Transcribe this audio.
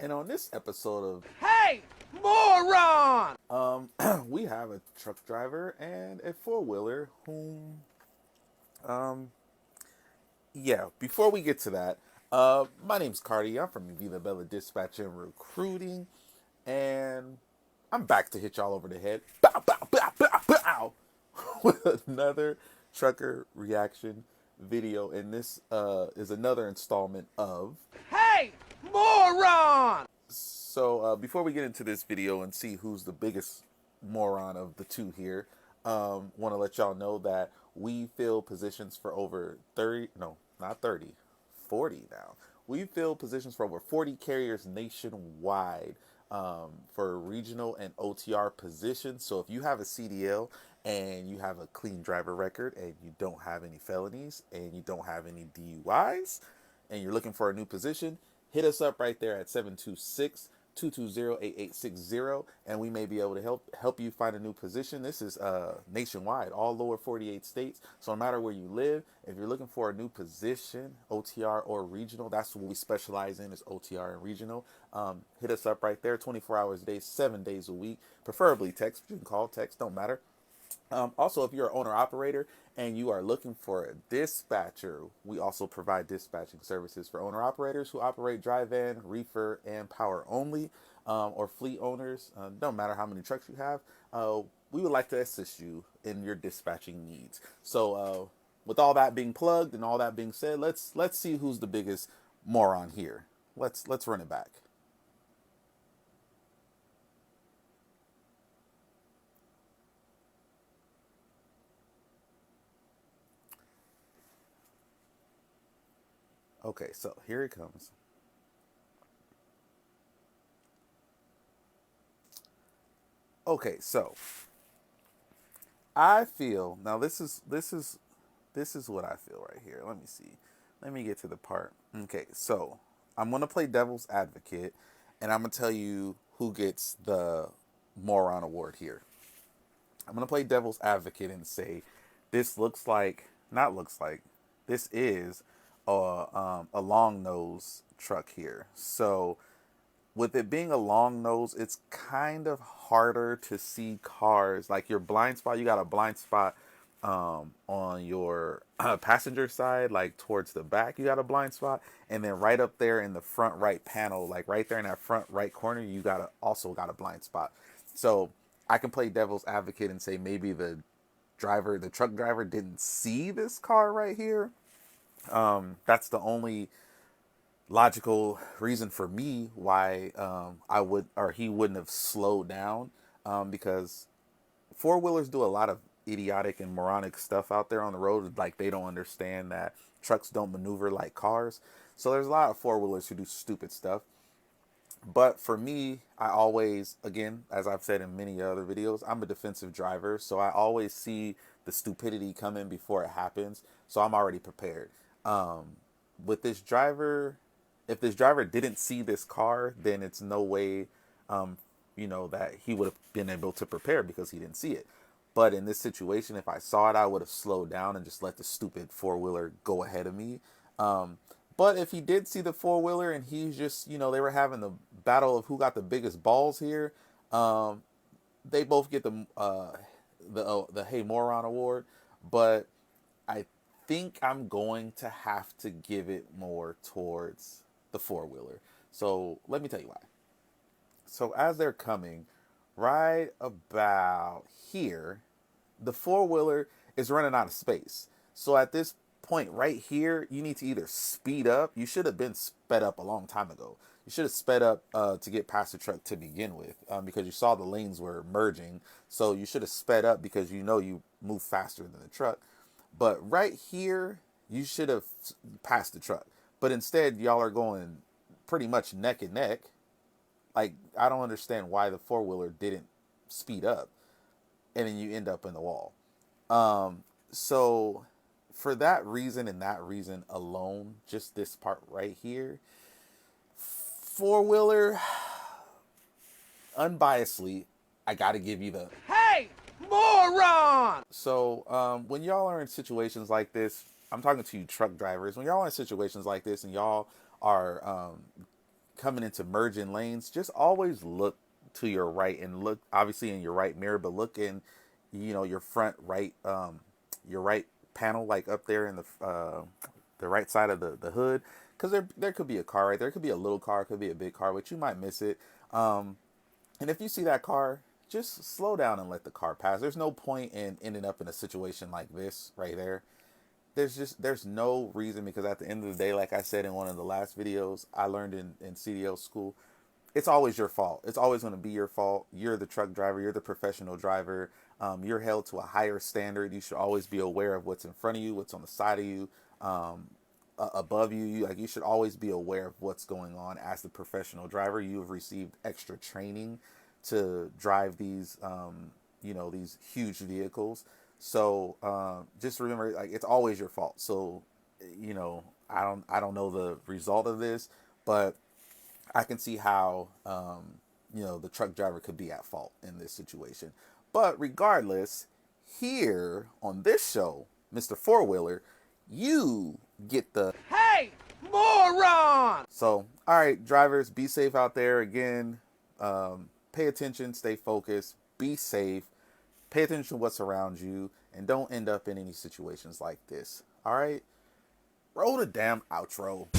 And on this episode of Hey, Moron! we have a truck driver and a four-wheeler whom, yeah, before we get to that, my name's Cardi. I'm from Vida Dispatch and Recruiting, and I'm back to hit y'all over the head bow, bow, bow, bow, bow, with another trucker reaction video. And this is another installment of Hey, Moron! So before we get into this video and see who's the biggest moron of the two here, want to let y'all know that we fill positions for over 30, no, not 30, 40 now. We fill positions for over 40 carriers nationwide for regional and OTR positions. So if you have a CDL and you have a clean driver record and you don't have any felonies and you don't have any DUIs and you're looking for a new position, hit us up right there at 726-220-8860, and we may be able to help you find a new position. This is nationwide, all lower 48 states. So no matter where you live, if you're looking for a new position, OTR or regional, that's what we specialize in, is OTR and regional. Hit us up right there, 24 hours a day, 7 days a week, preferably text. You can call, text, don't matter. Also, if you're an owner operator and you are looking for a dispatcher, we also provide dispatching services for owner operators who operate dry van, reefer, and power only, or fleet owners. Don't matter how many trucks you have. We would like to assist you in your dispatching needs. So, with all that being plugged and all that being said, let's see who's the biggest moron here. Let's run it back. Okay, so here it comes. Okay, so I feel now this is what I feel right here. Let me see. Let me get to the part. Okay, so I'm gonna play devil's advocate, and I'm gonna tell you who gets the moron award here. I'm gonna play devil's advocate and say this looks like, not looks like, this is a long nose truck here. So with it being a long nose, it's kind of harder to see cars. Like your blind spot, you got a blind spot on your passenger side, like towards the back, you got a blind spot, and then right up there in the front right panel, like right there in that front right corner, you also got a blind spot. So I can play devil's advocate and say maybe the truck driver didn't see this car right here. That's the only logical reason for me why he wouldn't have slowed down, because four wheelers do a lot of idiotic and moronic stuff out there on the road. Like they don't understand that trucks don't maneuver like cars. So there's a lot of four wheelers who do stupid stuff. But for me, I always, again, as I've said in many other videos, I'm a defensive driver. So I always see the stupidity coming before it happens. So I'm already prepared. With this driver, if this driver didn't see this car, then it's no way, that he would have been able to prepare because he didn't see it. But in this situation, if I saw it, I would have slowed down and just let the stupid four-wheeler go ahead of me. But if he did see the four-wheeler and he's just, they were having the battle of who got the biggest balls here, they both get the Hey Moron award. But I think I'm going to have to give it more towards the four-wheeler. So let me tell you why. So as they're coming right about here, the four-wheeler is running out of space. So at this point right here, you need to either speed up. You should have been sped up a long time ago. You should have sped up to get past the truck to begin with, because you saw the lanes were merging. So you should have sped up because you move faster than the truck. But right here, you should have passed the truck. But instead, y'all are going pretty much neck and neck. Like, I don't understand why the four-wheeler didn't speed up. And then you end up in the wall. So for that reason and that reason alone, just this part right here, four-wheeler, unbiasedly, I got to give you the Hey, Moron! So when y'all are in situations like this, I'm talking to you truck drivers. When y'all are in situations like this and y'all are coming into merging lanes, just always look to your right and look obviously in your right mirror, but look in, your front right, your right panel, like up there in the right side of the hood, because there could be a car right there. It could be a little car, it could be a big car, but you might miss it. And if you see that car, just slow down and let the car pass. There's no point in ending up in a situation like this right there. There's no reason, because at the end of the day, like I said in one of the last videos I learned in CDL school, it's always your fault. It's always going to be your fault. You're the truck driver. You're the professional driver. You're held to a higher standard. You should always be aware of what's in front of you, what's on the side of you, above you. Like, you should always be aware of what's going on as the professional driver. You have received extra training to drive these, these huge vehicles. So just remember, like, it's always your fault. So, I don't know the result of this, but I can see how, the truck driver could be at fault in this situation. But regardless, here on this show, Mr. Four-Wheeler, you get the... Hey, moron! So, all right, drivers, be safe out there. Again, pay attention, stay focused, be safe, pay attention to what's around you, and don't end up in any situations like this. All right? Roll the damn outro.